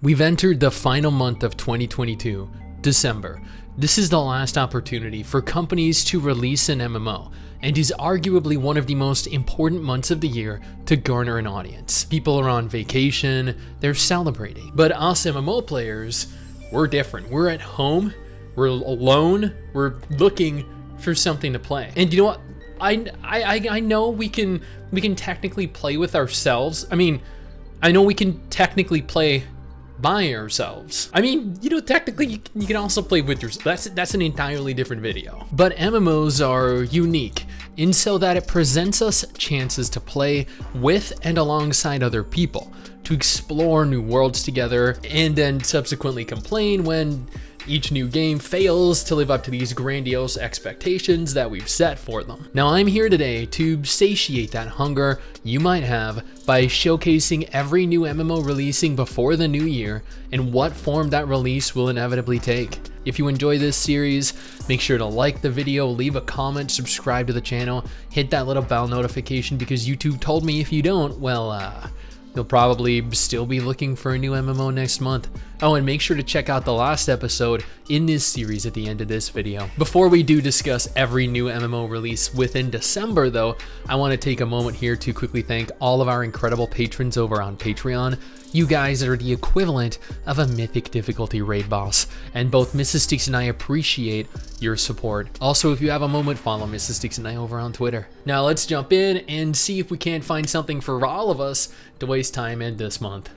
We've entered the final month of 2022, December. This is the last opportunity for companies to release an MMO, and is arguably one of the most important months of the year to garner an audience. People are on vacation, they're celebrating. But us MMO players, we're different. We're at home, we're alone, we're looking for something to play. And you know what? I know we can technically play with ourselves. I know we can technically play by ourselves. Technically you can also play with yourself. That's an entirely different video. But MMOs are unique in so that it presents us chances to play with and alongside other people, to explore new worlds together, and then subsequently complain when each new game fails to live up to these grandiose expectations that we've set for them. Now I'm here today to satiate that hunger you might have by showcasing every new MMO releasing before the new year and what form that release will inevitably take. If you enjoy this series, make sure to like the video, leave a comment, subscribe to the channel, hit that little bell notification because YouTube told me if you don't, well, you'll probably still be looking for a new MMO next month. Oh, and make sure to check out the last episode in this series at the end of this video. Before we do discuss every new MMO release within December though, I want to take a moment here to quickly thank all of our incredible patrons over on Patreon. You guys are the equivalent of a mythic difficulty raid boss, and both Mrs. Sticks and I appreciate your support. Also, if you have a moment, follow Mrs. Sticks and I over on Twitter. Now let's jump in and see if we can't find something for all of us to waste time in this month.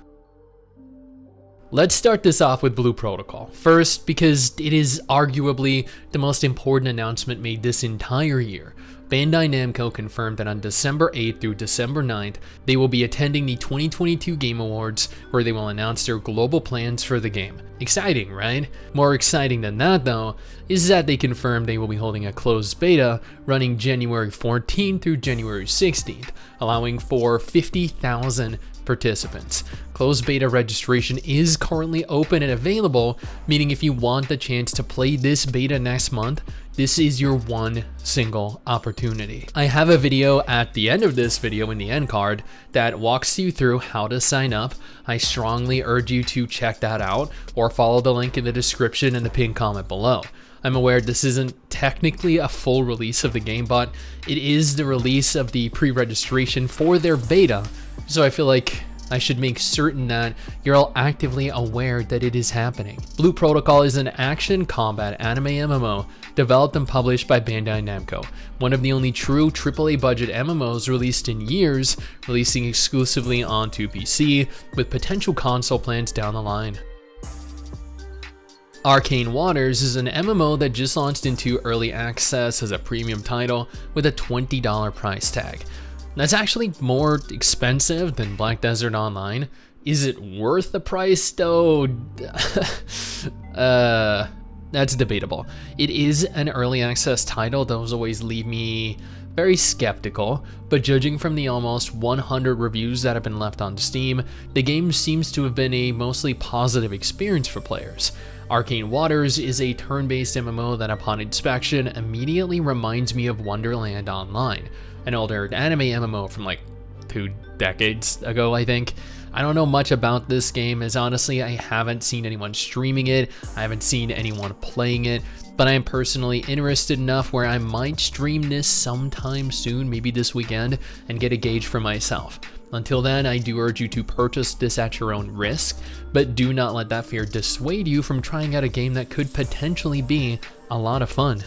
Let's start this off with Blue Protocol. First, because it is arguably the most important announcement made this entire year. Bandai Namco confirmed that on December 8th through December 9th, they will be attending the 2022 Game Awards, where they will announce their global plans for the game. Exciting, right? More exciting than that though, is that they confirmed they will be holding a closed beta running January 14th through January 16th, allowing for 50,000 participants. Closed beta registration is currently open and available, meaning if you want the chance to play this beta next month, this is your one single opportunity. I have a video at the end of this video in the end card that walks you through how to sign up. I strongly urge you to check that out or follow the link in the description and the pinned comment below. I'm aware this isn't technically a full release of the game, but it is the release of the pre-registration for their beta, so I feel like I should make certain that you're all actively aware that it is happening. Blue Protocol is an action combat anime MMO developed and published by Bandai Namco, one of the only true AAA budget MMOs released in years, releasing exclusively onto PC, with potential console plans down the line. Arcane Waters is an MMO that just launched into early access as a premium title with a $20 price tag. That's actually more expensive than Black Desert Online. Is it worth the price though? That's debatable. It is an early access title. Those always leave me very skeptical, but judging from the almost 100 reviews that have been left on Steam, the game seems to have been a mostly positive experience for players. Arcane Waters is a turn-based MMO that upon inspection immediately reminds me of Wonderland Online, an older anime MMO from like 2 decades ago, I think. I don't know much about this game, as honestly I haven't seen anyone streaming it, I haven't seen anyone playing it, but I am personally interested enough where I might stream this sometime soon, maybe this weekend, and get a gauge for myself. Until then, I do urge you to purchase this at your own risk, but do not let that fear dissuade you from trying out a game that could potentially be a lot of fun.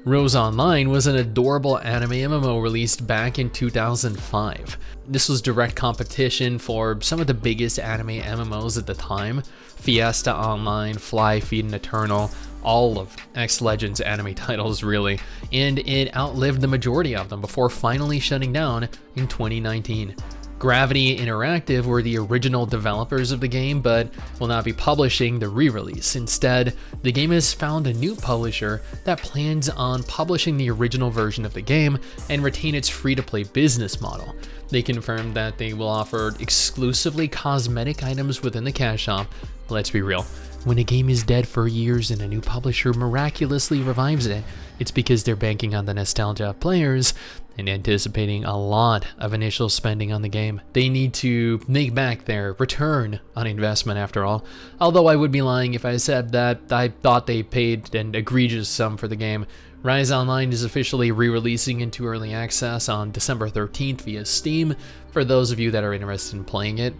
Rose Online was an adorable anime MMO released back in 2005. This was direct competition for some of the biggest anime MMOs at the time: Fiesta Online, Fly, Feed, and Eternal, all of X Legends anime titles really, and it outlived the majority of them before finally shutting down in 2019. Gravity Interactive were the original developers of the game, but will not be publishing the re-release. Instead, the game has found a new publisher that plans on publishing the original version of the game and retain its free-to-play business model. They confirmed that they will offer exclusively cosmetic items within the cash shop. Let's be real, when a game is dead for years and a new publisher miraculously revives it, it's because they're banking on the nostalgia of players and anticipating a lot of initial spending on the game. They need to make back their return on investment after all, although I would be lying if I said that I thought they paid an egregious sum for the game. Rise Online is officially re-releasing into early access on December 13th via Steam for those of you that are interested in playing it.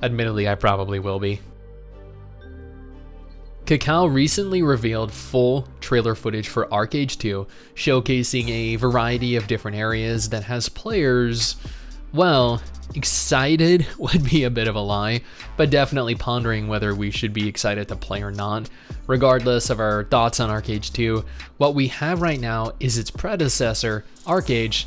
Admittedly, I probably will be. Kakao recently revealed full trailer footage for ArcheAge 2, showcasing a variety of different areas that has players, well, excited would be a bit of a lie, but definitely pondering whether we should be excited to play or not. Regardless of our thoughts on ArcheAge 2, what we have right now is its predecessor, ArcheAge,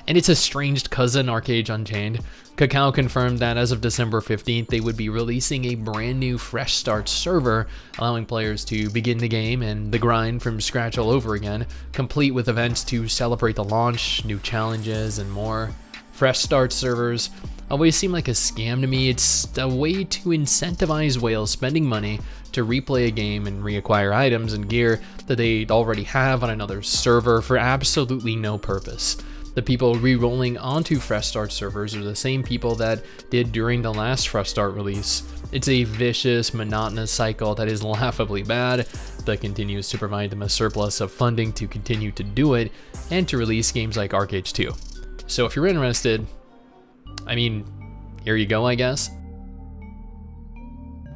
and its estranged cousin, ArcheAge Unchained. Kakao confirmed that as of December 15th, they would be releasing a brand new fresh start server, allowing players to begin the game and the grind from scratch all over again, complete with events to celebrate the launch, new challenges, and more. Fresh start servers always seem like a scam to me. It's a way to incentivize whales spending money to replay a game and reacquire items and gear that they already have on another server for absolutely no purpose. The people re-rolling onto Fresh Start servers are the same people that did during the last Fresh Start release. It's a vicious, monotonous cycle that is laughably bad, but continues to provide them a surplus of funding to continue to do it and to release games like ArcheAge 2. So if you're interested, I mean, here you go, I guess.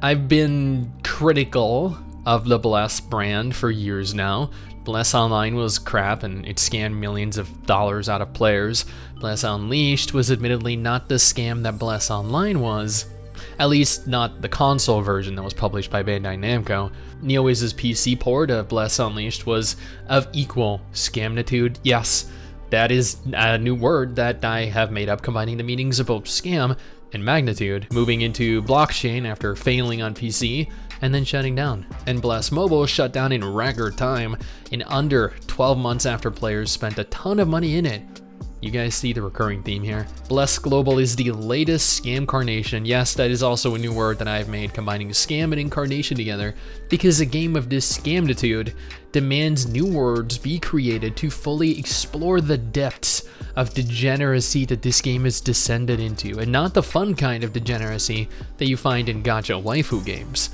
I've been critical of the Bless brand for years now. Bless Online was crap and it scammed millions of dollars out of players. Bless Unleashed was admittedly not the scam that Bless Online was, at least not the console version that was published by Bandai Namco. NeoWiz's PC port of Bless Unleashed was of equal scamnitude. Yes, that is a new word that I have made up, combining the meanings of both scam and magnitude, moving into blockchain after failing on PC and then shutting down. And Bless Mobile shut down in record time, in under 12 months after players spent a ton of money in it. You guys see the recurring theme here. Bless Global is the latest scam carnation. Yes, that is also a new word that I've made, combining scam and incarnation together, because a game of this scamnitude demands new words be created to fully explore the depths of degeneracy that this game has descended into, and not the fun kind of degeneracy that you find in gacha waifu games.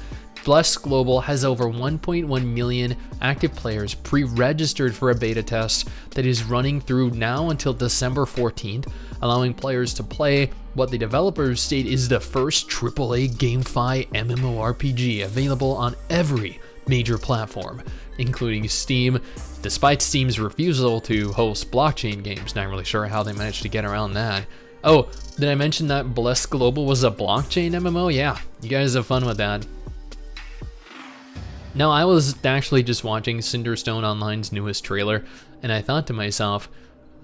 Bless Global has over 1.1 million active players pre-registered for a beta test that is running through now until December 14th, allowing players to play what the developers state is the first AAA GameFi MMORPG available on every major platform, including Steam, despite Steam's refusal to host blockchain games. Not really sure how they managed to get around that. Oh, did I mention that Bless Global was a blockchain MMO? Yeah, you guys have fun with that. Now, I was actually just watching Cinderstone Online's newest trailer, and I thought to myself,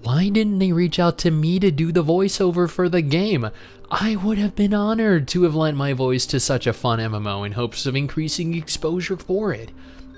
why didn't they reach out to me to do the voiceover for the game? I would have been honored to have lent my voice to such a fun MMO in hopes of increasing exposure for it.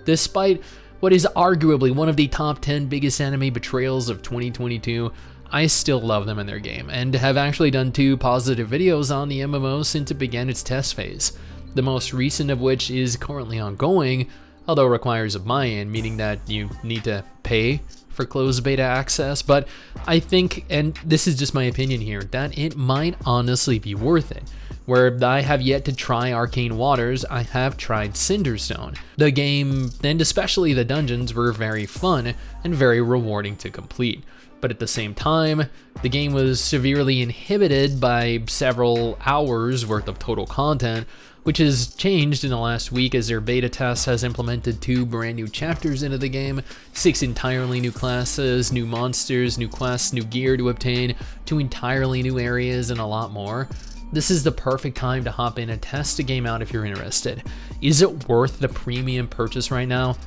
Despite what is arguably one of the top 10 biggest anime betrayals of 2022, I still love them in their game, and have actually done 2 positive videos on the MMO since it began its test phase. The most recent of which is currently ongoing, although requires a buy-in, meaning that you need to pay for closed beta access, but I think, and this is just my opinion here, that it might honestly be worth it. Where I have yet to try Arcane Waters, I have tried Cinderstone. The game, and especially the dungeons, were very fun and very rewarding to complete. But at the same time, the game was severely inhibited by several hours worth of total content, which has changed in the last week as their beta test has implemented 2 brand new chapters into the game, 6 entirely new classes, new monsters, new quests, new gear to obtain, 2 entirely new areas, and a lot more. This is the perfect time to hop in and test the game out if you're interested. Is it worth the premium purchase right now?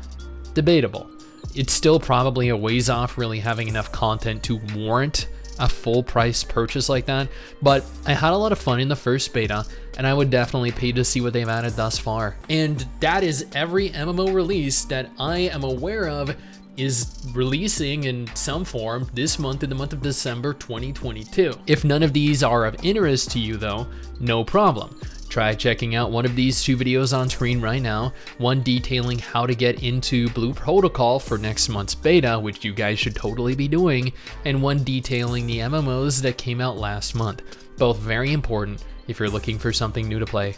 Debatable. It's still probably a ways off really having enough content to warrant a full price purchase like that, but I had a lot of fun in the first beta, and I would definitely pay to see what they've added thus far. And that is every MMO release that I am aware of is releasing in some form this month, in the month of December 2022. If none of these are of interest to you though, no problem. Try checking out one of these 2 videos on screen right now, one detailing how to get into Blue Protocol for next month's beta, which you guys should totally be doing, and one detailing the MMOs that came out last month. Both very important if you're looking for something new to play.